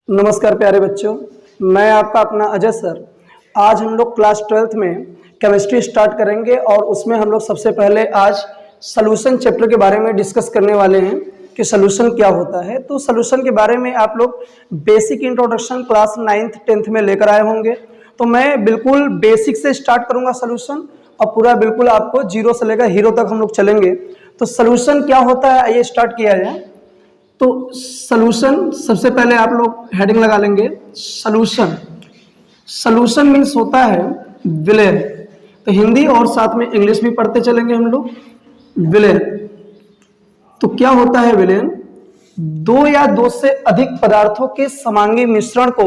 नमस्कार प्यारे बच्चों, मैं आपका अपना अजय सर। आज हम लोग क्लास 12th में केमिस्ट्री स्टार्ट करेंगे और उसमें हम लोग सबसे पहले आज सॉल्यूशन चैप्टर के बारे में डिस्कस करने वाले हैं कि सॉल्यूशन क्या होता है। तो सॉल्यूशन के बारे में आप लोग basic introduction class 9th 10th में लेकर आए होंगे। तो मैं बिल्कुल बेसिक से स्टार्ट करूँगा सॉल्यूशन और पूरा बिल्कुल आपको जीरो से लेकर हीरो तक हम लोग चलेंगे। तो सॉल्यूशन क्या होता है आइए स्टार्ट किया जाए। तो सॉल्यूशन सबसे पहले आप लोग हेडिंग लगा लेंगे सॉल्यूशन। सॉल्यूशन मीन्स होता है विलेन। तो हिंदी और साथ में इंग्लिश भी पढ़ते चलेंगे हम लोग। विलेन तो क्या होता है विलेन? दो या दो से अधिक पदार्थों के समांगी मिश्रण को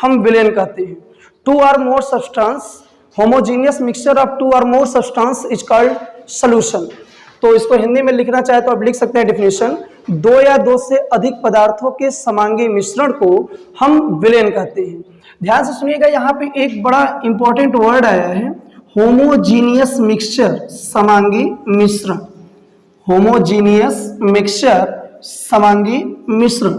हम विलेन कहते हैं। Two or more substance homogeneous mixture of two or more substance is called solution. तो इसको हिंदी में लिखना चाहे तो आप लिख सकते हैं डेफिनेशन, दो या दो से अधिक पदार्थों के समांगी मिश्रण को हम विलेन कहते हैं। ध्यान से सुनिएगा, यहाँ पे एक बड़ा इंपॉर्टेंट वर्ड आया है, होमोजीनियस मिक्सचर, समांगी मिश्रण। होमोजीनियस मिक्सचर, समांगी मिश्रण।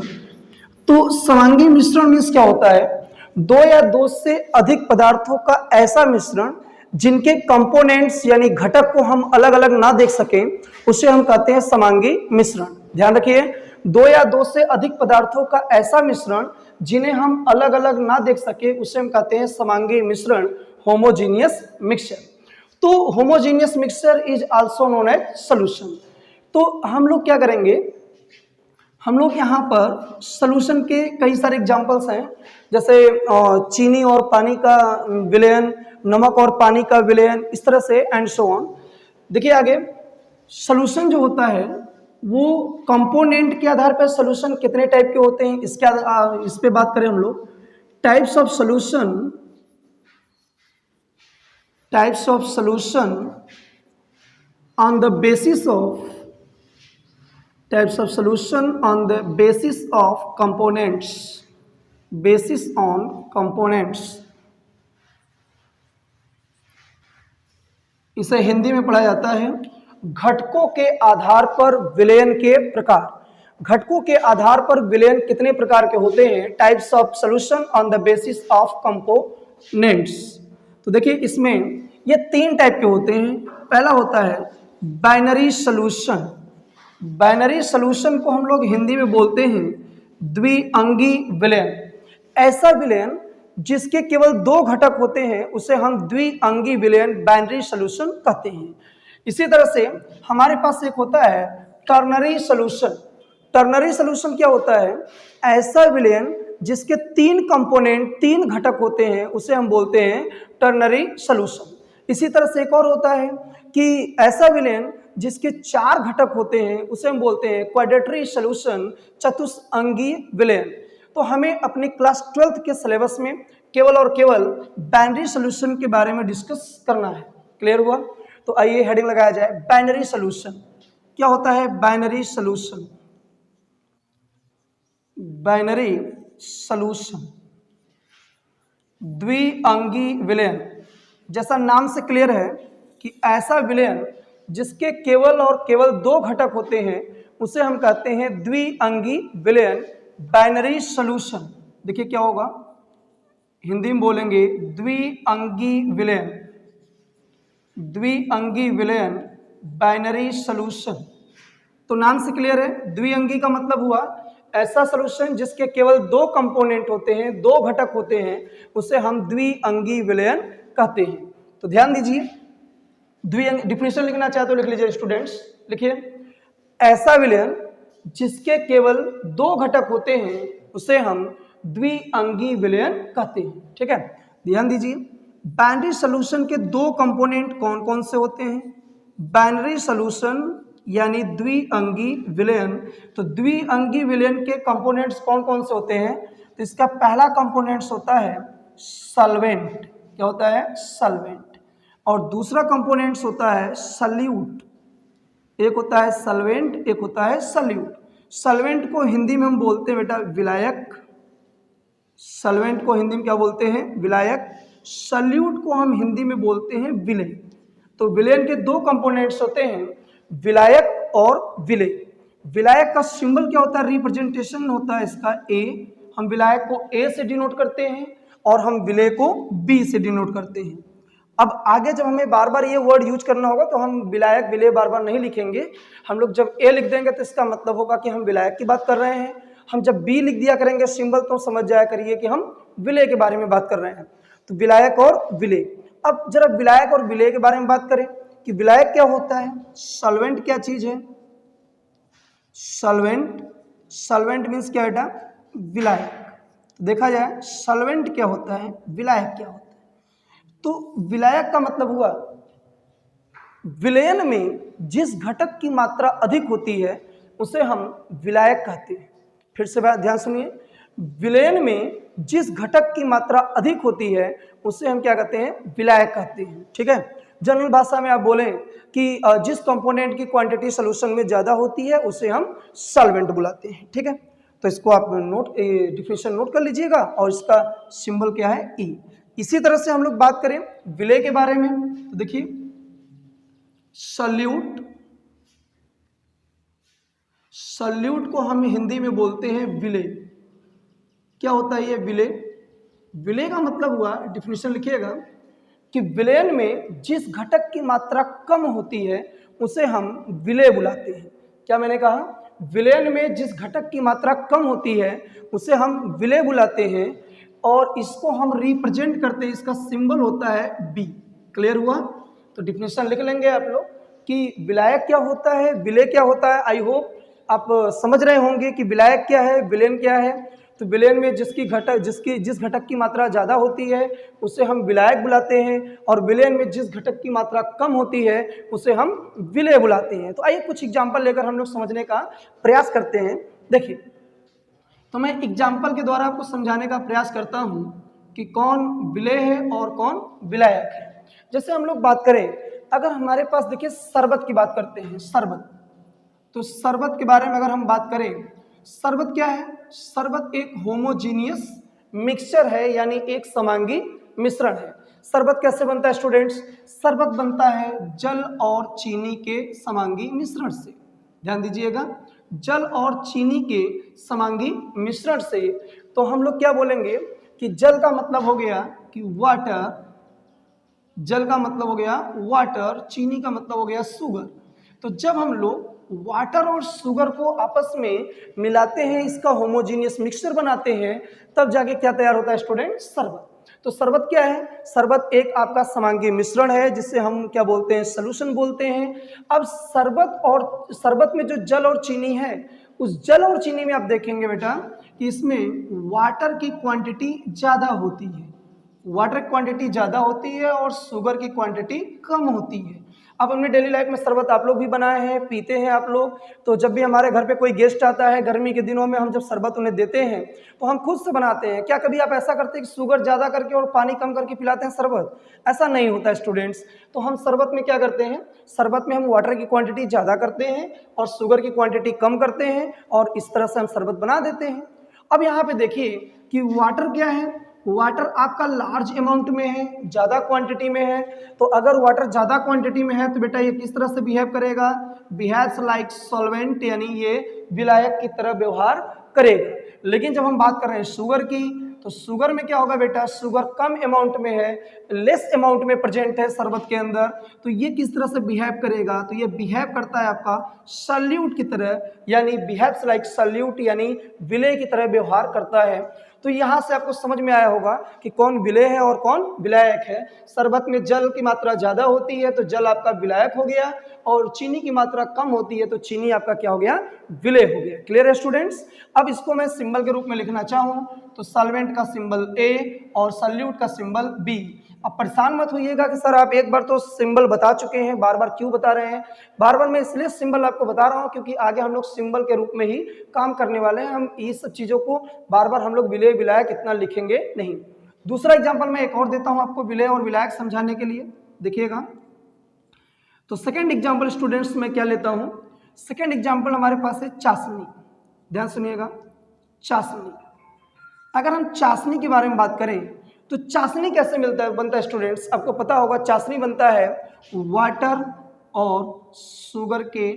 तो समांगी मिश्रण मीन्स क्या होता है? दो या दो से अधिक पदार्थों का ऐसा मिश्रण जिनके कंपोनेंट्स यानी घटक को हम अलग अलग ना देख सकें, उसे हम कहते हैं समांगी मिश्रण। ध्यान रखिए, दो या दो से अधिक पदार्थों का ऐसा मिश्रण जिन्हें हम अलग अलग ना देख सके, उसे हम कहते हैं समांगी मिश्रण, होमोजीनियस मिक्सचर। तो homogeneous mixture is also known as solution. तो हम लोग क्या करेंगे, हम लोग यहाँ पर सॉल्यूशन के कई सारे एग्जांपल्स हैं, जैसे चीनी और पानी का विलयन, नमक और पानी का विलयन, इस तरह से एंड सो ऑन। देखिए आगे, सॉल्यूशन जो होता है वो कंपोनेंट के आधार पर सॉल्यूशन कितने टाइप के होते हैं इस पे बात करें हम लोग। Types of solution on the basis of types of solution on the basis of components, basis on components। इसे हिंदी में पढ़ा जाता है घटकों के आधार पर विलयन के प्रकार। घटकों के आधार पर विलयन कितने प्रकार के होते हैं? Types of solution on the basis of components. तो देखिए इसमें ये तीन टाइप के होते हैं। पहला होता है बाइनरी सॉल्यूशन। बाइनरी सॉल्यूशन को हम लोग हिंदी में बोलते हैं द्विअंगी विलयन। ऐसा विलयन जिसके केवल दो घटक होते हैं उसे हम द्विअंगी विलयन, बाइनरी सॉल्यूशन कहते हैं। इसी तरह से हमारे पास एक होता है टर्नरी सॉल्यूशन। टर्नरी सॉल्यूशन क्या होता है? ऐसा विलयन जिसके तीन कंपोनेंट, तीन घटक होते हैं, उसे हम बोलते हैं टर्नरी सॉल्यूशन। इसी तरह से एक और होता है कि ऐसा विलयन जिसके चार घटक होते हैं, उसे हम बोलते हैं क्वाड्रेटरी सॉल्यूशन, चतुष्अंगीय विलयन। तो हमें अपनी क्लास 12th के सिलेबस में केवल और केवल बाइनरी सॉल्यूशन के बारे में डिस्कस करना है। क्लियर हुआ? तो आइए हेडिंग लगाया जाए, बाइनरी सॉल्यूशन। क्या होता है बाइनरी सॉल्यूशन? बाइनरी सॉल्यूशन द्विअंगी विलयन, जैसा नाम से क्लियर है कि ऐसा विलयन जिसके केवल और केवल दो घटक होते हैं, उसे हम कहते हैं द्विअंगी विलयन, बाइनरी सॉल्यूशन। देखिए क्या होगा, हिंदी में बोलेंगे द्विअंगी विलयन, द्विअंगी विलयन, बाइनरी सॉल्यूशन। तो नाम से क्लियर है, द्विअंगी का मतलब हुआ ऐसा सॉल्यूशन जिसके केवल दो कंपोनेंट होते हैं, दो घटक होते हैं, उसे हम द्विअंगी विलयन कहते हैं। तो ध्यान दीजिए, डिफिनेशन लिखना चाहे तो लिख लीजिए स्टूडेंट्स। लिखिए, ऐसा विलयन जिसके केवल दो घटक होते हैं उसे हम द्विअंगी विलयन कहते हैं। ठीक है, ध्यान दीजिए, बाइनरी सॉल्यूशन के दो कंपोनेंट कौन कौन से होते हैं? बाइनरी सॉल्यूशन यानी द्विअंगी विलयन। तो द्विअंगी विलयन के कंपोनेंट्स कौन कौन से होते हैं? तो इसका पहला कंपोनेंट्स होता है सॉल्वेंट। क्या होता है? सॉल्वेंट। और दूसरा कंपोनेंट्स होता है सल्यूट। एक होता है सॉल्वेंट, एक होता है सल्यूट। सॉल्वेंट को हिंदी में हम बोलते हैं बेटा विलायक। सॉल्वेंट को हिंदी में क्या बोलते हैं? विलायक। सल्यूट को हम हिंदी में बोलते हैं विलय। तो विलयन के दो कंपोनेंट्स होते हैं, विलायक और विलय। विलायक का सिंबल क्या होता है? रिप्रेजेंटेशन होता है इसका ए, हम विलायक को ए से डिनोट करते हैं और हम विलेय को बी से डिनोट करते हैं। अब आगे जब हमें बार बार ये वर्ड यूज करना होगा तो हम विलायक विलेय बार बार नहीं लिखेंगे। हम लोग जब ए लिख देंगे तो इसका मतलब होगा कि हम विलायक की बात कर रहे हैं। हम जब बी लिख दिया करेंगे सिंबल तो समझ जाया करिए कि हम विलेय के बारे में बात कर रहे हैं। तो विलायक और विलेय। अब जरा विलायक और विलेय के बारे में बात करें कि विलायक क्या होता है। सॉल्वेंट क्या चीज है? सॉल्वेंट मीन्स क्या बेटा? विलायक। देखा जाए सॉल्वेंट क्या होता है, विलायक क्या होता है। तो विलायक का मतलब हुआ विलयन में जिस घटक की मात्रा अधिक होती है उसे हम विलायक कहते हैं। फिर से बात ध्यान सुनिए, विलयन में जिस घटक की मात्रा अधिक होती है उसे हम क्या कहते हैं? विलायक कहते हैं। ठीक है, जनरल भाषा में आप बोलें कि जिस कंपोनेंट की क्वांटिटी सॉल्यूशन में ज़्यादा होती है उसे हम सॉल्वेंट बुलाते हैं। ठीक है, तो इसको आप डिफिनेशन नोट कर लीजिएगा और इसका सिंबल क्या है? ई। इसी तरह से हम लोग बात करें विलेय के बारे में तो देखिए सॉल्यूट को हम हिंदी में बोलते हैं विलेय। क्या होता है ये विलेय? विलेय का मतलब हुआ, डिफिनेशन लिखिएगा कि विलयन में जिस घटक की मात्रा कम होती है उसे हम विलेय बुलाते हैं। क्या मैंने कहा? विलयन में जिस घटक की मात्रा कम होती है उसे हम विलेय बुलाते हैं और इसको हम रिप्रेजेंट करते हैं, इसका सिंबल होता है बी। क्लियर हुआ? तो डिफिनेशन लिख लेंगे आप लोग कि विलायक क्या होता है, विलेय क्या होता है। आई होप आप समझ रहे होंगे कि विलायक क्या है, विलयन क्या है। तो विलयन में जिस घटक की मात्रा ज़्यादा होती है उसे हम विलायक बुलाते हैं और विलयन में जिस घटक की मात्रा कम होती है उसे हम विलेय बुलाते हैं। तो आइए कुछ एग्जाम्पल लेकर हम लोग समझने का प्रयास करते हैं। देखिए, तो मैं एग्जाम्पल के द्वारा आपको समझाने का प्रयास करता हूँ कि कौन विलेय है और कौन विलायक है। जैसे हम लोग बात करें, अगर हमारे पास देखिए शरबत की बात करते हैं, शरबत। तो शरबत के बारे में अगर हम बात करें, शरबत क्या है? शरबत एक होमोजीनियस मिक्सचर है, यानी एक समांगी मिश्रण है। शरबत कैसे बनता है स्टूडेंट्स? शरबत बनता है जल और चीनी के समांगी मिश्रण से। ध्यान दीजिएगा, जल और चीनी के समांगी मिश्रण से। तो हम लोग क्या बोलेंगे कि जल का मतलब हो गया कि वाटर, जल का मतलब हो गया वाटर, चीनी का मतलब हो गया शुगर। तो जब हम लोग वाटर और शुगर को आपस में मिलाते हैं, इसका होमोजीनियस मिक्सचर बनाते हैं, तब जाके क्या तैयार होता है स्टूडेंट? शरबत। तो शरबत क्या है? शरबत एक आपका समांगी मिश्रण है जिससे हम क्या बोलते हैं? सॉल्यूशन बोलते हैं। अब शरबत में जो जल और चीनी है, उस जल और चीनी में आप देखेंगे बेटा कि इसमें वाटर की क्वांटिटी ज़्यादा होती है, वाटर क्वांटिटी ज़्यादा होती है और शुगर की क्वांटिटी कम होती है। अब अपने डेली लाइफ में शरबत आप लोग भी बनाए हैं, पीते हैं आप लोग। तो जब भी हमारे घर पे कोई गेस्ट आता है गर्मी के दिनों में, हम जब शरबत उन्हें देते हैं तो हम खुद से बनाते हैं। क्या कभी आप ऐसा करते हैं कि शुगर ज़्यादा करके और पानी कम करके पिलाते हैं शरबत? ऐसा नहीं होता है स्टूडेंट्स। तो हम शरबत में क्या करते हैं? शरबत में हम वाटर की क्वांटिटी ज़्यादा करते हैं और शुगर की क्वांटिटी कम करते हैं और इस तरह से हम शरबत बना देते हैं। अब यहाँ पे देखिए कि वाटर क्या है? वाटर आपका लार्ज अमाउंट में है, ज़्यादा क्वांटिटी में है। तो अगर वाटर ज़्यादा क्वांटिटी में है तो बेटा ये किस तरह से बिहेव करेगा? बिहेव्स लाइक सॉल्वेंट, यानी ये विलायक की तरह व्यवहार करेगा। लेकिन जब हम बात कर रहे हैं शुगर की, तो शुगर में क्या होगा बेटा? शुगर कम अमाउंट में है, लेस अमाउंट में प्रेजेंट है शरबत के अंदर, तो ये किस तरह से बिहेव करेगा? तो ये बिहेव करता है आपका सॉल्यूट की तरह, यानी बिहेव्स लाइक सॉल्यूट, यानी विलेय की तरह व्यवहार करता है। तो यहाँ से आपको समझ में आया होगा कि कौन विलेय है और कौन विलायक है। शरबत में जल की मात्रा ज़्यादा होती है तो जल आपका विलायक हो गया, और चीनी की मात्रा कम होती है तो चीनी आपका क्या हो गया? विलेय हो गया। क्लियर है स्टूडेंट्स? अब इसको मैं सिंबल के रूप में लिखना चाहूँ तो सॉल्वेंट का सिंबल ए और सॉल्यूट का सिंबल बी। अब परेशान मत होइएगा कि सर आप एक बार तो सिंबल बता चुके हैं, बार बार क्यों बता रहे हैं? बार बार मैं इसलिए सिंबल आपको बता रहा हूँ क्योंकि आगे हम लोग सिंबल के रूप में ही काम करने वाले हैं। हम ये सब चीज़ों को बार बार हम लोग विलेय विलायक इतना लिखेंगे नहीं। दूसरा एग्जाम्पल मैं एक और देता हूँ आपको विलेय और विलायक समझाने के लिए, देखिएगा। तो सेकेंड एग्जाम्पल स्टूडेंट्स मैं क्या लेता हूँ? सेकेंड एग्जाम्पल हमारे पास है चाशनी। ध्यान सुनिएगा, चाशनी। अगर हम चाशनी के बारे में बात करें तो चाशनी कैसे बनता है स्टूडेंट्स? आपको पता होगा चाशनी बनता है वाटर और शुगर के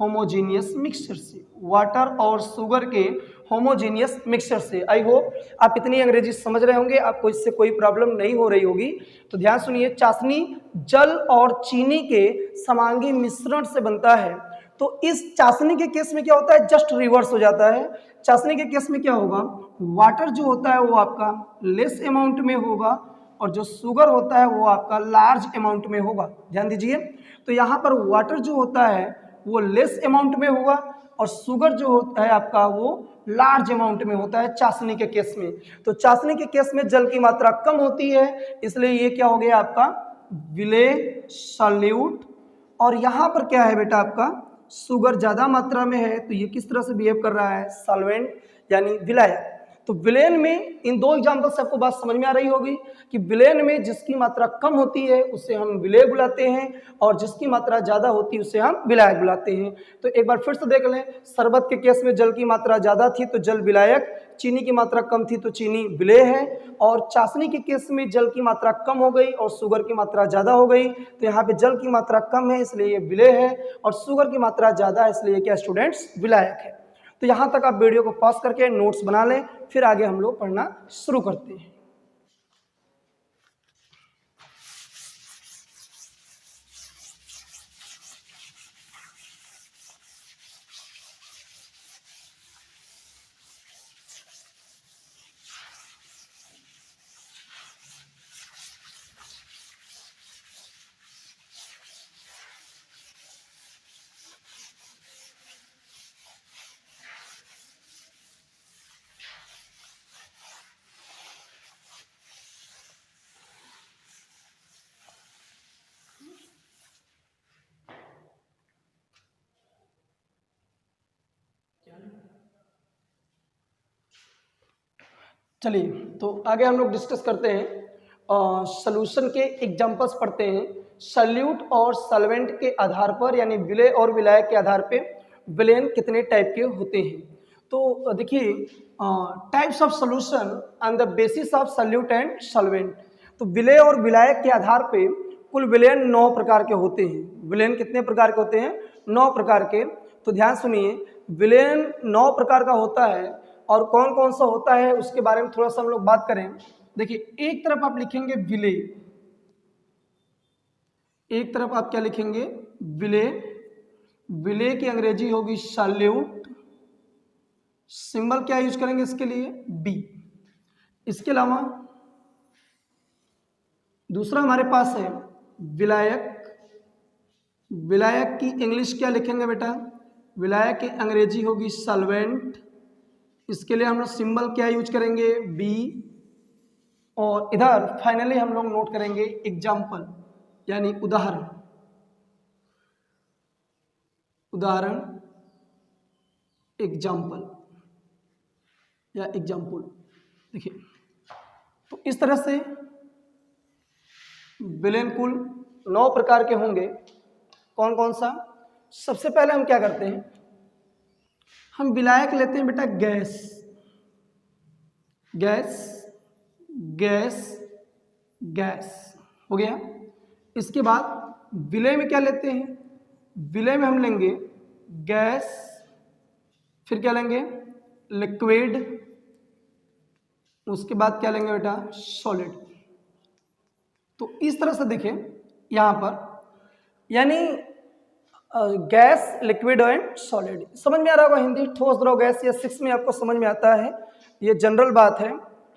होमोजीनियस मिक्सचर से। वाटर और शुगर के होमोजीनियस मिक्सचर से। आई होप आप इतनी अंग्रेजी समझ रहे होंगे, आपको इससे कोई प्रॉब्लम नहीं हो रही होगी। तो ध्यान सुनिए, चाशनी जल और चीनी के समांगी मिश्रण से बनता है। तो इस चाशनी के केस में क्या होता है, जस्ट रिवर्स हो जाता है। चाशनी के केस में क्या होगा, वाटर जो होता है वो आपका लेस अमाउंट में होगा और जो शुगर होता है वो आपका लार्ज अमाउंट में होगा। ध्यान दीजिए, तो यहाँ पर वाटर जो होता है वो लेस अमाउंट में होगा और शुगर जो होता है आपका वो लार्ज अमाउंट में होता है चाशनी के केस में। तो चाशनी के केस में जल की मात्रा कम होती है, इसलिए ये क्या हो गया आपका विलेय सॉल्यूट। और यहाँ पर क्या है बेटा, आपका शुगर ज़्यादा मात्रा में है, तो ये किस तरह से बिहेव कर रहा है, सॉल्वेंट यानी विलायक। तो विलेन में इन दो एग्जाम्पल से आपको बात समझ में आ रही होगी कि विलेन में जिसकी मात्रा कम होती है उसे हम विलेय बुलाते हैं और जिसकी मात्रा ज़्यादा होती है उसे हम विलायक बुलाते हैं। तो एक बार फिर से देख लें, शरबत के केस में जल की मात्रा ज़्यादा थी तो जल विलायक, चीनी की मात्रा कम थी तो चीनी विलेय है। और चाशनी के केस में जल की मात्रा कम हो गई और शुगर की मात्रा ज़्यादा हो गई, तो यहाँ पे जल की मात्रा कम है इसलिए ये विलेय है और शुगर की मात्रा ज़्यादा है इसलिए क्या स्टूडेंट्स, विलायक है। तो यहाँ तक आप वीडियो को पॉज करके नोट्स बना लें, फिर आगे हम लोग पढ़ना शुरू करते हैं। चलिए, तो आगे हम लोग डिस्कस करते हैं, सॉल्यूशन के एग्जांपल्स पढ़ते हैं। सॉल्यूट और सॉल्वेंट के आधार पर यानी विलेय और विलायक के आधार पे विलेन कितने टाइप के होते हैं। तो देखिए, types of solution on the basis of solute and solvent. तो विलेय और विलायक के आधार पे कुल विलेन 9 प्रकार के होते हैं। विलेन कितने प्रकार के होते हैं, 9 प्रकार के। तो ध्यान सुनिए, विलेन 9 प्रकार का होता है और कौन कौन सा होता है उसके बारे में थोड़ा सा हम लोग बात करें। देखिए, एक तरफ आप लिखेंगे विलेय, एक तरफ आप क्या लिखेंगे, विलेय। विलेय की अंग्रेजी होगी सॉल्यूट, सिंबल क्या यूज करेंगे इसके लिए, बी। इसके अलावा दूसरा हमारे पास है विलायक। विलायक की इंग्लिश क्या लिखेंगे बेटा, विलायक की अंग्रेजी होगी सॉल्वेंट। इसके लिए हम लोग सिंबल क्या यूज करेंगे, बी। और इधर फाइनली हम लोग नोट करेंगे एग्जाम्पल यानी उदाहरण। उदाहरण एग्जाम्पल या एग्जाम्पल। देखिए, तो इस तरह से विलेन कुल 9 प्रकार के होंगे। कौन कौन सा, सबसे पहले हम क्या करते हैं, हम विलायक लेते हैं बेटा गैस। गैस गैस गैस हो गया। इसके बाद विलेय में क्या लेते हैं, विलेय में हम लेंगे गैस, फिर क्या लेंगे लिक्विड, उसके बाद क्या लेंगे बेटा सॉलिड। तो इस तरह से देखें यहाँ पर, यानी गैस, लिक्विड एंड सॉलिड। समझ में आ रहा होगा हिंदी, ठोस द्रव गैस, ये 6 में आपको समझ में आता है, ये जनरल बात है,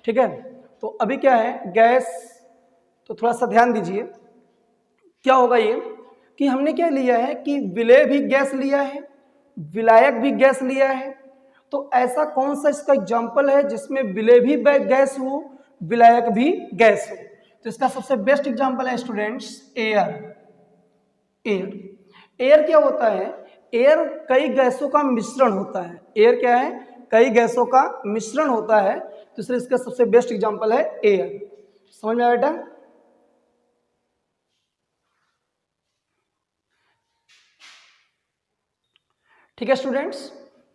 ठीक है। तो अभी क्या है गैस, तो थोड़ा सा ध्यान दीजिए क्या होगा ये कि हमने क्या लिया है कि विलेय भी गैस लिया है, विलायक भी गैस लिया है। तो ऐसा कौन सा इसका एग्जाम्पल है जिसमें विलेय भी गैस हो, विलायक भी गैस हो। तो इसका सबसे बेस्ट एग्जाम्पल है स्टूडेंट्स एयर। एयर एयर क्या होता है, एयर कई गैसों का मिश्रण होता है। एयर क्या है, कई गैसों का मिश्रण होता है, तो इसलिए इसका सबसे बेस्ट एग्जांपल है एयर। समझ में आया बेटा। ठीक है स्टूडेंट्स,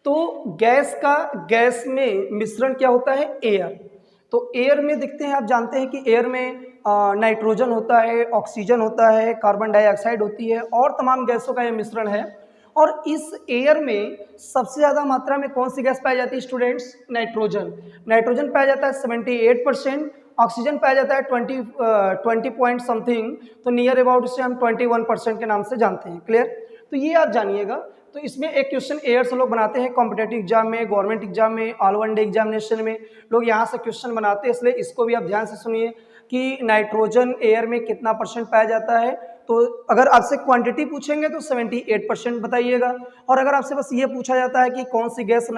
तो गैस में मिश्रण क्या होता है, एयर। तो एयर में देखते हैं, आप जानते हैं कि एयर में नाइट्रोजन होता है, ऑक्सीजन होता है, कार्बन डाइऑक्साइड होती है और तमाम गैसों का यह मिश्रण है। और इस एयर में सबसे ज़्यादा मात्रा में कौन सी गैस पाई जाती है स्टूडेंट्स? नाइट्रोजन। नाइट्रोजन पाया जाता है 78%, ऑक्सीजन पाया जाता है 20 पॉइंट समथिंग, तो नियर अबाउट इसे हम 21% के नाम से जानते हैं। क्लियर? तो ये आप जानिएगा। तो इसमें एक क्वेश्चन एयर से लोग बनाते हैं कॉम्पिटेटिव एग्जाम में, गवर्नमेंट एग्जाम में, ऑल वन डे एग्जामिनेशन में लोग यहाँ से क्वेश्चन बनाते हैं, इसलिए इसको भी आप ध्यान से सुनिए कि नाइट्रोजन एयर में कितना परसेंट पाया जाता है। तो अगर आपसे क्वांटिटी पूछेंगे तो 78% बताइएगा, और अगर आपसे बस ये पूछा जाता है कि कौन सी गैस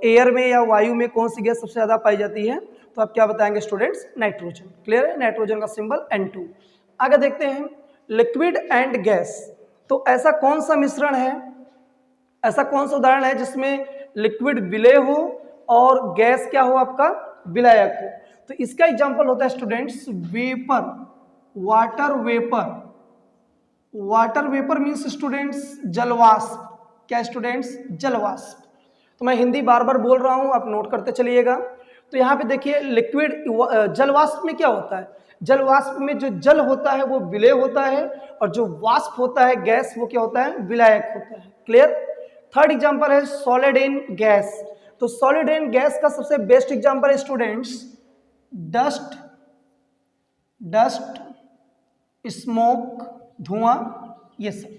एयर में या वायु में कौन सी गैस सबसे ज़्यादा पाई जाती है, तो आप क्या बताएंगे स्टूडेंट्स? नाइट्रोजन। क्लियर है? नाइट्रोजन का सिंबल N2। आगे देखते हैं लिक्विड एंड गैस। तो ऐसा कौन सा मिश्रण है, ऐसा कौन सा उदाहरण है जिसमें लिक्विड विलेय हो और गैस क्या हो आपका? विलायक हो? तो इसका एग्जांपल होता है students vapour, water vapour. Water vapour means students जलवाष्प। क्या स्टूडेंट्स? जलवाष्प। तो मैं हिंदी बार बार बोल रहा हूं, आप नोट करते चलिएगा। तो यहाँ पे देखिए लिक्विड जलवाष्प में क्या होता है? जलवाष्प में जो जल होता है वो विलेय होता है, और जो वाष्प होता है गैस वो क्या होता है? विलायक होता है। क्लियर? थर्ड एग्जांपल है सॉलिड इन गैस। तो सॉलिड इन गैस का सबसे बेस्ट एग्जांपल है स्टूडेंट्स डस्ट, स्मोक, धुआं, ये सब।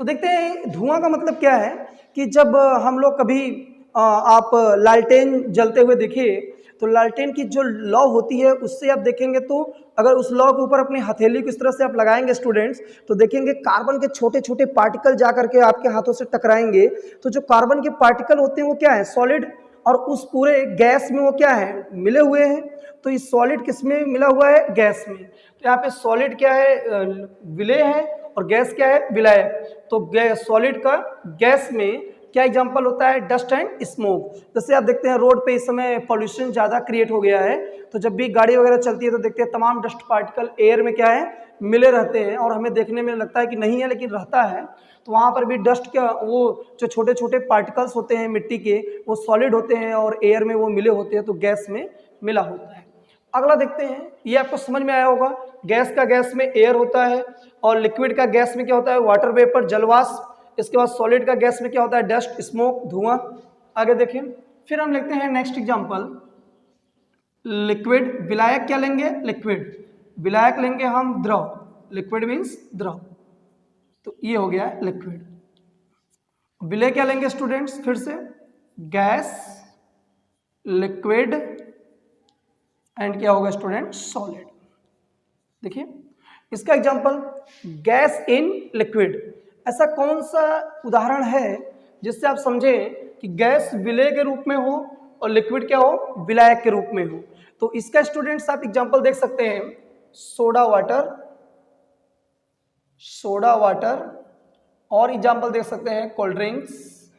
तो देखते हैं धुआं का मतलब क्या है कि जब हम लोग कभी आप लालटेन जलते हुए देखिए, तो लालटेन की जो लौ होती है उससे आप देखेंगे, तो अगर उस लौ के ऊपर अपनी हथेली को इस तरह से आप लगाएंगे स्टूडेंट्स, तो देखेंगे कार्बन के छोटे छोटे पार्टिकल जा करके आपके हाथों से टकराएंगे। तो जो कार्बन के पार्टिकल होते हैं वो क्या है? सॉलिड, और उस पूरे गैस में वो क्या है? मिले हुए हैं। तो इस सॉलिड किस में मिला हुआ है? गैस में। तो यहाँ पे सॉलिड क्या है? विलेय है, और गैस क्या है? विलायक। तो गैस, सॉलिड का गैस में क्या एग्जांपल होता है? Dust and smoke. जैसे आप देखते हैं रोड पे इस समय पॉल्यूशन ज़्यादा क्रिएट हो गया है, तो जब भी गाड़ी वगैरह चलती है तो देखते हैं तमाम डस्ट पार्टिकल एयर में क्या है? मिले रहते हैं, और हमें देखने में लगता है कि नहीं है लेकिन रहता है। तो वहाँ पर भी डस्ट का वो जो छोटे छोटे पार्टिकल्स होते हैं मिट्टी के, वो सॉलिड होते हैं और एयर में वो मिले होते हैं, तो गैस में मिला होता है। अगला देखते हैं, ये आपको समझ में आया होगा। गैस का गैस में एयर होता है, और लिक्विड का गैस में क्या होता है? वाटर वेपर, जलवाष्प। इसके बाद सॉलिड का गैस में क्या होता है? डस्ट, स्मोक, धुआं। आगे देखें, फिर हम लेते हैं नेक्स्ट एग्जांपल लिक्विड। विलायक क्या लेंगे? लिक्विड। विलायक लेंगे हम द्रव। लिक्विड मीन्स द्रव, तो ये हो गया लिक्विड। विलेय क्या लेंगे स्टूडेंट्स? फिर से गैस, लिक्विड एंड क्या होगा स्टूडेंट? सॉलिड। देखिए इसका एग्जांपल गैस इन लिक्विड। ऐसा कौन सा उदाहरण है जिससे आप समझें कि गैस विलेय के रूप में हो और लिक्विड क्या हो? विलायक के रूप में हो? तो इसका स्टूडेंट्स आप एग्जांपल देख सकते हैं सोडा वाटर, सोडा वाटर, और एग्जांपल देख सकते हैं cold drinks,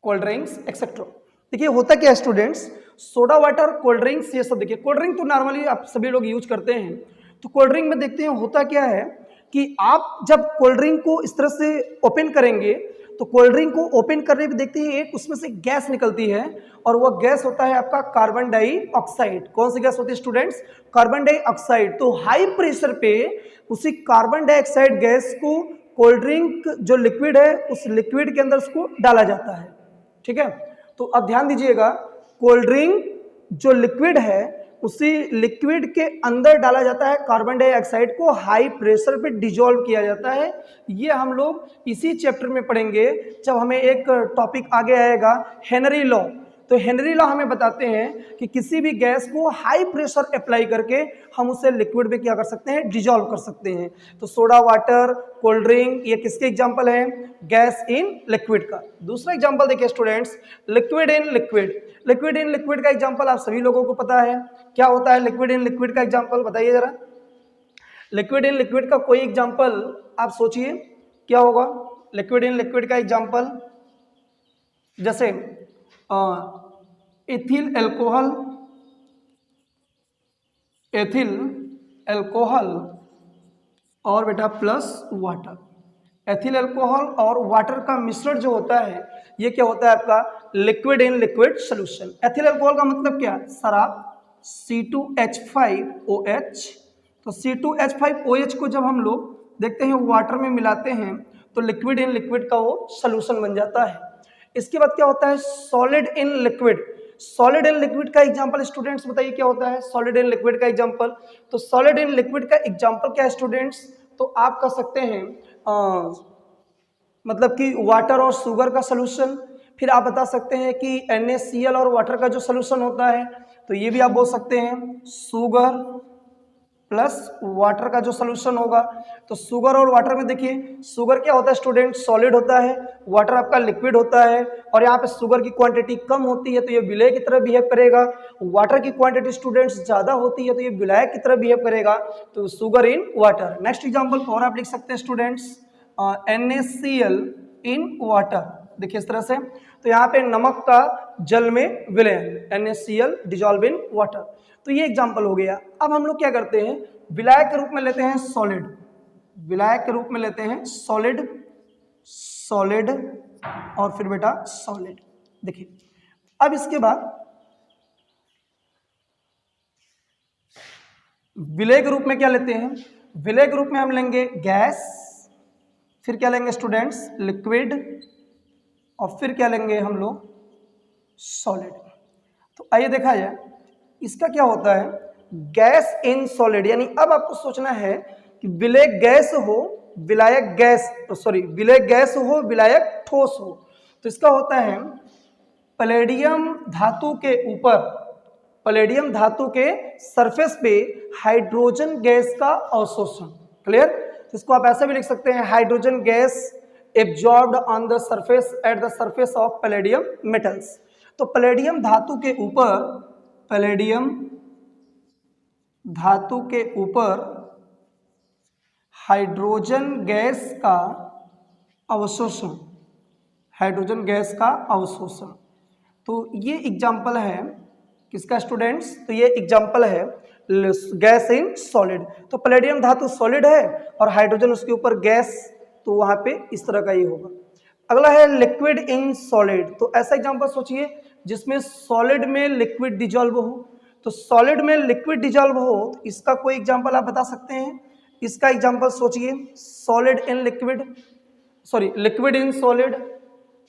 cold drinks etcetera. देखिए होता क्या है students, soda water, cold drinks, ये सब। देखिए कोल्ड ड्रिंक तो नॉर्मली आप सभी लोग यूज करते हैं। तो कोल्ड ड्रिंक में देखते हैं होता क्या है कि आप जब कोल्ड ड्रिंक को इस तरह से ओपन करेंगे, तो कोल्ड ड्रिंक को ओपन करने पे देखते हैं एक उसमें से गैस निकलती है, और वह गैस होता है आपका कार्बन डाइऑक्साइड। कौन सी गैस होती है स्टूडेंट्स? Carbon dioxide. तो हाई प्रेशर पे उसी कार्बन डाइऑक्साइड गैस को कोल्ड ड्रिंक जो लिक्विड है उस लिक्विड के अंदर उसको डाला जाता है। ठीक है, तो अब ध्यान दीजिएगा, कोल्ड ड्रिंक जो लिक्विड है उसी लिक्विड के अंदर डाला जाता है कार्बन डाइऑक्साइड को, हाई प्रेशर पे डिजोल्व किया जाता है। ये हम लोग इसी चैप्टर में पढ़ेंगे जब हमें एक टॉपिक आगे आएगा हेनरी लॉ। तो हेनरी लॉ हमें बताते हैं कि किसी भी गैस को हाई प्रेशर अप्लाई करके हम उसे लिक्विड में क्या कर सकते हैं? डिजोल्व कर सकते हैं। तो सोडा वाटर, कोल्ड ड्रिंक, ये किसके एग्जांपल हैं? गैस इन लिक्विड का। दूसरा एग्जांपल देखिए students, liquid in liquid. Liquid in liquid का एग्जांपल आप सभी लोगों को पता है। क्या होता है लिक्विड इन लिक्विड का एग्जांपल? बताइए जरा। लिक्विड इन लिक्विड का कोई एग्जांपल आप सोचिए क्या होगा? लिक्विड इन लिक्विड का एग्जांपल जैसे एथिल अल्कोहल, एथिल अल्कोहल और बेटा प्लस वाटर। एथिल अल्कोहल और वाटर का मिश्रण जो होता है ये क्या होता है आपका? Liquid in liquid solution. Ethyl alcohol का मतलब क्या? शराब, C2H5OH। तो C2H5OH को जब हम लोग देखते हैं वाटर में मिलाते हैं तो लिक्विड इन लिक्विड का वो सोल्यूशन बन जाता है। इसके बाद क्या होता है, solid in liquid. Solid in liquid का एग्जांपल स्टूडेंट्स बताइए क्या होता है सॉलिड इन लिक्विड का एग्जांपल। तो सॉलिड इन लिक्विड का एग्जांपल क्या है स्टूडेंट्स, तो आप कह सकते हैं मतलब कि वाटर और शुगर का सोल्यूशन। फिर आप बता सकते हैं कि NaCl और वाटर का जो सोल्यूशन होता है, तो ये भी आप बोल सकते हैं शुगर प्लस वाटर का जो सोल्यूशन होगा। तो शुगर और वाटर में देखिए, शुगर क्या होता है स्टूडेंट, सॉलिड होता है, वाटर आपका लिक्विड होता है, और यहाँ पे शुगर की क्वांटिटी कम होती है तो ये विलय की तरह बिहेव करेगा। वाटर की क्वांटिटी स्टूडेंट्स ज्यादा होती है तो ये विलायक की तरह बिहेव करेगा। तो sugar in water. Next example और आप लिख सकते हैं स्टूडेंट्स NaCl इन वाटर। देखिए इस तरह से, तो यहाँ पे नमक का जल में विलयन, NaCl डिजॉल्व इन वाटर। तो ये एग्जांपल हो गया। अब हम लोग क्या करते हैं, विलायक के रूप में लेते हैं सॉलिड, विलायक के रूप में लेते हैं सॉलिड, सॉलिड और फिर बेटा सॉलिड। देखिए अब इसके बाद विलय के रूप में क्या लेते हैं, विलय के रूप में हम लेंगे गैस, फिर क्या लेंगे स्टूडेंट्स लिक्विड, और फिर क्या लेंगे हम लोग सॉलिड। तो आइए देखा जाए इसका क्या होता है, गैस इन सॉलिड। यानी अब आपको सोचना है कि विलय गैस हो विलायक गैस, सॉरी विलय गैस हो विलायक ठोस हो। तो इसका होता है पैलेडियम धातु के ऊपर, पैलेडियम धातु के सरफेस पे हाइड्रोजन गैस का अवशोषण। क्लियर। तो इसको आप ऐसा भी लिख सकते हैं, hydrogen gas absorbed on the surface at the surface of palladium metals. तो पैलेडियम धातु के ऊपर, पैलेडियम धातु के ऊपर हाइड्रोजन गैस का अवशोषण, हाइड्रोजन गैस का अवशोषण। तो ये एग्जाम्पल है किसका स्टूडेंट्स, तो ये एग्जाम्पल है गैस इन सॉलिड। तो पैलेडियम धातु सॉलिड है और हाइड्रोजन उसके ऊपर गैस, तो वहां पे इस तरह का ये होगा। अगला है लिक्विड इन सॉलिड। तो ऐसा एग्जाम्पल सोचिए जिसमें सॉलिड में लिक्विड डिजॉल्व हो। तो सॉलिड में लिक्विड डिजॉल्व हो, तो इसका कोई एग्जाम्पल आप बता सकते हैं। इसका एग्जाम्पल सोचिए solid in liquid, sorry liquid in solid.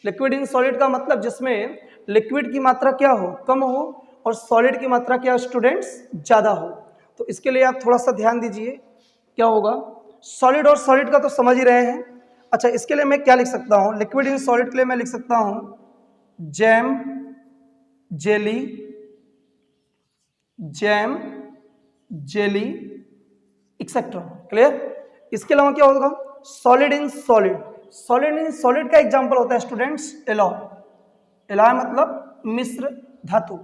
Liquid in solid का मतलब जिसमें लिक्विड की मात्रा क्या हो, कम हो, और सॉलिड की मात्रा क्या हो स्टूडेंट्स, ज्यादा हो। तो इसके लिए आप थोड़ा सा ध्यान दीजिए क्या होगा। सॉलिड और सॉलिड का तो समझ ही रहे हैं। अच्छा इसके लिए मैं क्या लिख सकता हूं, लिक्विड इन सॉलिड के लिए मैं लिख सकता हूं jam, jelly, jam, jelly etcetera. Clear. इसके अलावा क्या होगा, solid in solid. Solid in solid का एग्जांपल होता है स्टूडेंट्स एलॉय। एलॉय मतलब मिश्र धातु।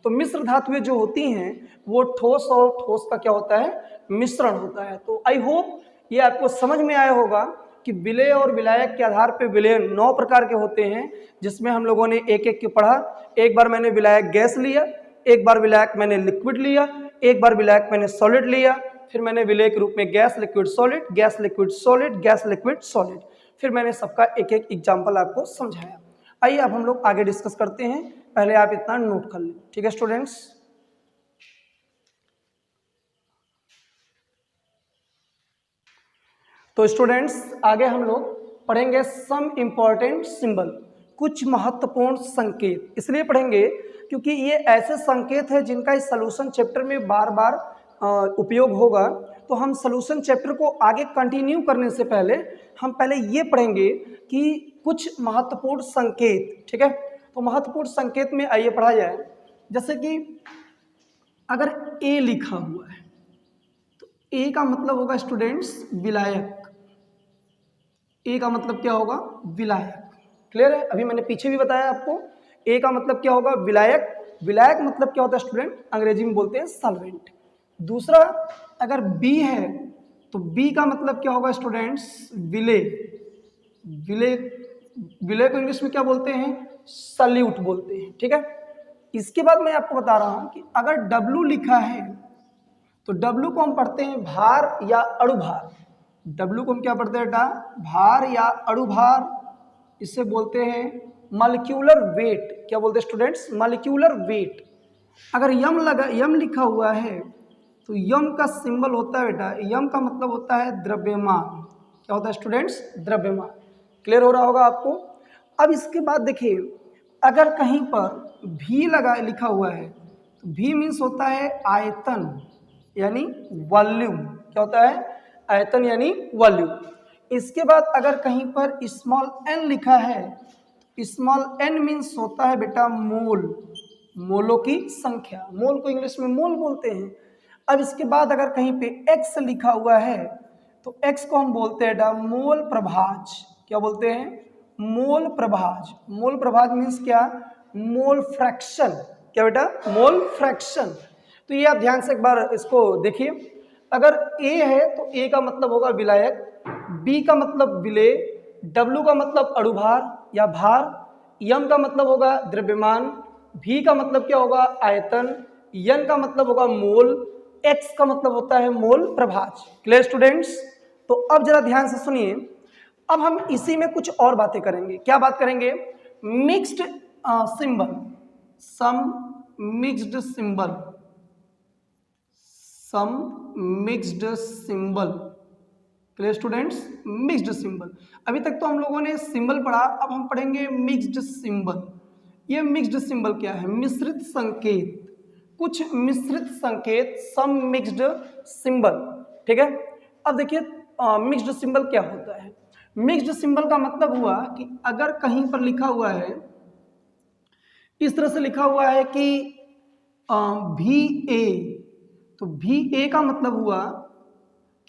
तो मिश्र धातुएं जो होती हैं वो ठोस और ठोस का क्या होता है, मिश्रण होता है। तो आई होप ये आपको समझ में आया होगा कि विलय और विलायक के आधार पर विलय 9 प्रकार के होते हैं, जिसमें हम लोगों ने एक एक के पढ़ा। एक बार मैंने विलायक गैस लिया, एक बार विलायक मैंने लिक्विड लिया, एक बार विलायक मैंने सॉलिड लिया, फिर मैंने विलय के रूप में gas liquid solid, gas liquid solid, gas liquid solid, फिर मैंने सबका एक एक एग्जाम्पल आपको समझाया। आइए अब हम लोग आगे डिस्कस करते हैं, पहले आप इतना नोट कर लें, ठीक है स्टूडेंट्स। तो स्टूडेंट्स आगे हम लोग पढ़ेंगे सम इंपॉर्टेंट सिंबल, कुछ महत्वपूर्ण संकेत। इसलिए पढ़ेंगे क्योंकि ये ऐसे संकेत है जिनका इस सॉल्यूशन चैप्टर में बार बार उपयोग होगा। तो हम सॉल्यूशन चैप्टर को आगे कंटिन्यू करने से पहले हम पहले ये पढ़ेंगे कि कुछ महत्वपूर्ण संकेत, ठीक है। तो महत्वपूर्ण संकेत में आइए पढ़ा जाए, जैसे कि अगर ए लिखा हुआ है तो ए का मतलब होगा स्टूडेंट्स विलायक। ए का मतलब क्या होगा, विलायक। क्लियर है। अभी मैंने पीछे भी बताया आपको, ए का मतलब क्या होगा, विलायक। विलायक मतलब क्या होता है स्टूडेंट, अंग्रेजी में बोलते हैं सॉल्वेंट। दूसरा अगर बी है तो बी का मतलब क्या होगा स्टूडेंट्स, विलय। विलय, विलय को इंग्लिश में क्या बोलते हैं, सल्यूट बोलते हैं, ठीक है। इसके बाद मैं आपको बता रहा हूं कि अगर डब्लू लिखा है तो डब्लू को हम पढ़ते हैं भार या अणुभार। डब्लू को हम क्या पढ़ते हैं बेटा, भार या अणुभार। इससे बोलते हैं मॉलिक्यूलर वेट। क्या बोलते हैं स्टूडेंट्स, मॉलिक्यूलर वेट। अगर यम लगा, यम लिखा हुआ है तो यम का सिंबल होता है बेटा, यम का मतलब होता है द्रव्यमान। क्या होता है स्टूडेंट्स, द्रव्यमान। क्लियर हो रहा होगा आपको। अब इसके बाद देखिए, अगर कहीं पर भी लिखा हुआ है तो भी मीन्स होता है आयतन यानी वॉल्यूम। क्या होता है? आयतन यानी वॉल्यूम। इसके बाद अगर कहीं पर स्मॉल n लिखा है, स्मॉल n मीन्स होता है बेटा मोल, मोलों की संख्या, मोल को इंग्लिश में मोल बोलते हैं। अब इसके बाद अगर कहीं पे x लिखा हुआ है तो x को हम बोलते हैं मोल प्रभाज। क्या बोलते हैं? मोल प्रभाज। मोल प्रभाज मीन्स क्या? Mole fraction. क्या बेटा? Mole fraction. तो ये आप ध्यान से एक बार इसको देखिए। अगर A है तो A का मतलब होगा विलायक, B का मतलब विलेय, W का मतलब अणुभार या भार, M का मतलब होगा द्रव्यमान, V का मतलब क्या होगा? आयतन, N का मतलब होगा मोल, X का मतलब होता है मोल प्रभाज। Clear students? तो अब जरा ध्यान से सुनिए, अब हम इसी में कुछ और बातें करेंगे। क्या बात करेंगे? Mixed symbol, some mixed symbol, some mixed symbol. Clear students? Mixed symbol. अभी तक तो हम लोगों ने सिंबल पढ़ा, अब हम पढ़ेंगे मिक्स्ड सिंबल। ये मिक्स्ड सिंबल क्या है? मिश्रित संकेत, कुछ मिश्रित संकेत, सम मिक्स्ड सिंबल। ठीक है। अब देखिए मिक्स्ड सिंबल क्या होता है। मिक्स्ड सिंबल का मतलब हुआ कि अगर कहीं पर लिखा हुआ है, इस तरह से लिखा हुआ है कि भी ए, तो भी ए का मतलब हुआ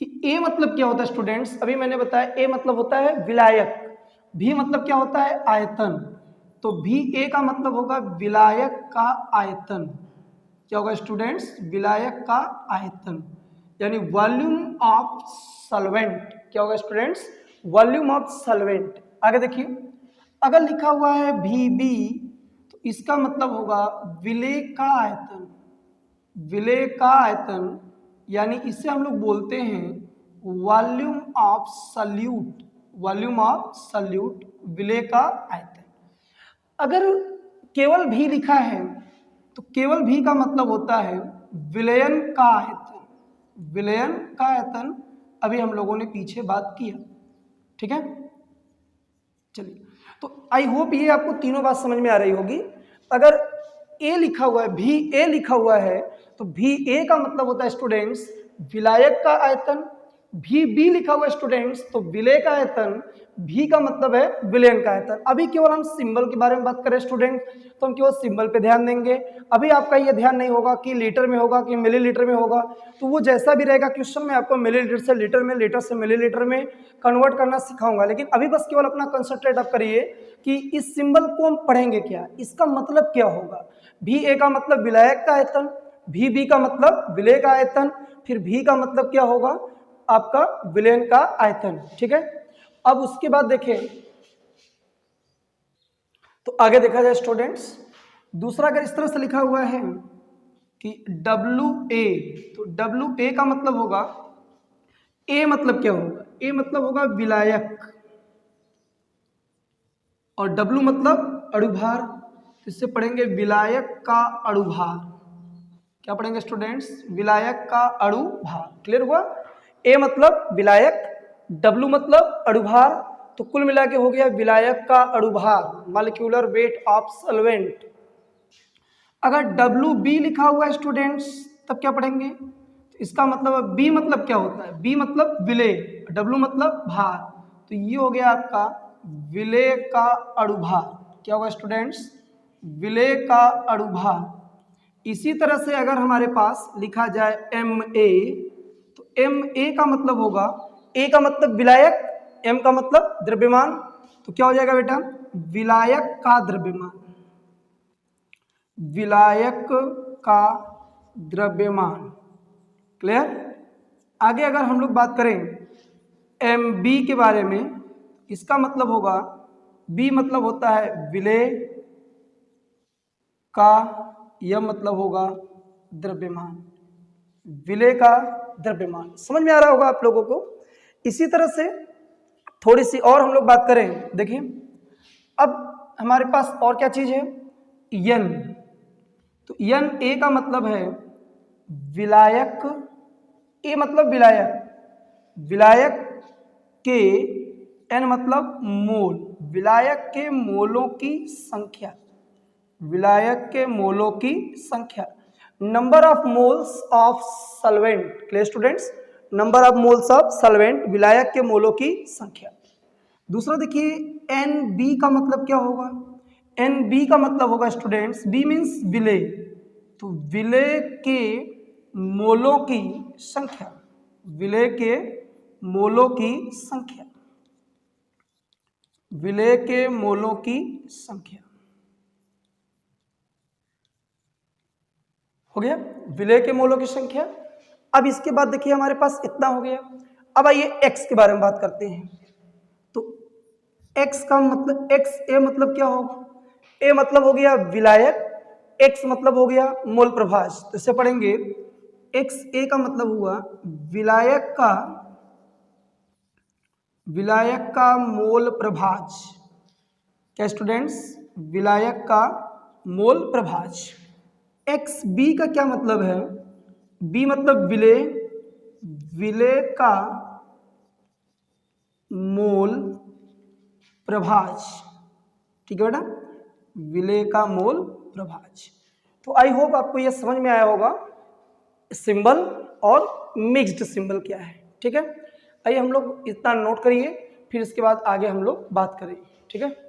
कि ए मतलब क्या होता है स्टूडेंट्स? अभी मैंने बताया ए मतलब होता है विलायक, भी मतलब क्या होता है? आयतन। तो भी ए का मतलब होगा विलायक का आयतन। क्या होगा स्टूडेंट्स? विलायक का आयतन यानी वॉल्यूम ऑफ सॉल्वेंट। क्या होगा स्टूडेंट्स? Volume of solvent. आगे देखिए, अगर लिखा हुआ है भी बी तो इसका मतलब होगा विलेय का आयतन, विलेय का आयतन यानी इसे हम लोग बोलते हैं volume of solute, volume of solute, विलेय का आयतन। अगर केवल भी लिखा है तो केवल भी का मतलब होता है विलयन का आयतन, विलयन का आयतन। अभी हम लोगों ने पीछे बात किया। ठीक है, चलिए। तो आई होप ये आपको तीनों बात समझ में आ रही होगी। अगर ए लिखा हुआ है, भी ए लिखा हुआ है तो भी ए का मतलब होता है स्टूडेंट्स विलायक का आयतन, भी बी लिखा हुआ है स्टूडेंट्स तो विलेय का आयतन, भी का मतलब है विलयन का आयतन। अभी केवल हम सिंबल के बारे में बात करें स्टूडेंट तो हम केवल सिंबल पे ध्यान देंगे। अभी आपका ये ध्यान नहीं होगा कि लीटर में होगा कि मिलीलीटर में होगा, तो वो जैसा भी रहेगा क्वेश्चन में आपको मिलीलीटर से लीटर में, लीटर से मिलीलीटर में कन्वर्ट करना सिखाऊंगा। लेकिन अभी बस केवल अपना कंसंट्रेट आप करिए कि इस सिंबल को हम पढ़ेंगे क्या, इसका मतलब क्या होगा। भी ए का मतलब विलायक का आयतन, भी बी का मतलब विलेय का आयतन, फिर भी का मतलब क्या होगा आपका विलयन का आयतन। ठीक है, अब उसके बाद देखें तो आगे देखा जाए स्टूडेंट्स, दूसरा अगर इस तरह से लिखा हुआ है कि डब्ल्यू ए, तो डब्ल्यू ए का मतलब होगा, ए मतलब क्या होगा? ए मतलब होगा विलायक और डब्ल्यू मतलब अणुभार, इससे पढ़ेंगे विलायक का अणुभार। क्या पढ़ेंगे स्टूडेंट्स? विलायक का अणुभार। क्लियर हुआ? ए मतलब विलायक, डब्ल्यू मतलब अणुभार, तो कुल मिला के हो गया विलायक का अणुभार, मॉलिक्यूलर वेट ऑफ सॉल्वेंट। अगर डब्ल्यू बी लिखा हुआ है स्टूडेंट्स तब क्या पढ़ेंगे? तो इसका मतलब बी मतलब क्या होता है? बी मतलब विलेय, डब्ल्यू मतलब भार, तो ये हो गया आपका विलेय का अणुभार। क्या होगा स्टूडेंट्स? विलेय का अणुभार। इसी तरह से अगर हमारे पास लिखा जाए एम ए, तो एम ए का मतलब होगा, ए का मतलब विलायक, एम का मतलब द्रव्यमान, तो क्या हो जाएगा बेटा? विलायक का द्रव्यमान, विलायक का द्रव्यमान। क्लियर? आगे अगर हम लोग बात करें एम बी के बारे में, इसका मतलब होगा, बी मतलब होता है विलेय का, यह मतलब होगा द्रव्यमान, विलेय का द्रव्यमान। समझ में आ रहा होगा आप लोगों को। इसी तरह से थोड़ी सी और हम लोग बात करें, देखिए अब हमारे पास और क्या चीज है? यन, तो यन ए का मतलब है विलायक, ए मतलब विलायक, विलायक के n मतलब मोल, विलायक के मोलों की संख्या, विलायक के मोलों की संख्या। Number of moles of solvent, clear students, number of moles of solvent, विलायक के मोलों की संख्या। दूसरा देखिए NB का मतलब क्या होगा, NB का मतलब होगा स्टूडेंट्स, B मीन्स विलेय, तो विलेय के मोलों की संख्या, विलेय के मोलों की संख्या, विलेय के मोलों की संख्या। हो गया विलेय के मोलों की संख्या। अब इसके बाद देखिए हमारे पास इतना हो गया। अब आइए x के बारे में बात करते हैं। तो x का मतलब XA मतलब क्या होगा, A मतलब हो गया विलायक, X मतलब हो गया मोल प्रभाज। तो इसे पढ़ेंगे XA का मतलब हुआ विलायक का मोल प्रभाज। क्या स्टूडेंट्स, विलायक का मोल प्रभाज। XB का क्या मतलब है, B मतलब विलेय, विलेय का मोल प्रभाज। ठीक है बेटा, विलेय का मोल प्रभाज। तो आई होप आपको यह समझ में आया होगा सिंबल और मिक्स्ड सिंबल क्या है। ठीक है, आइए हम लोग इतना नोट करिए, फिर इसके बाद आगे हम लोग बात करेंगे। ठीक है।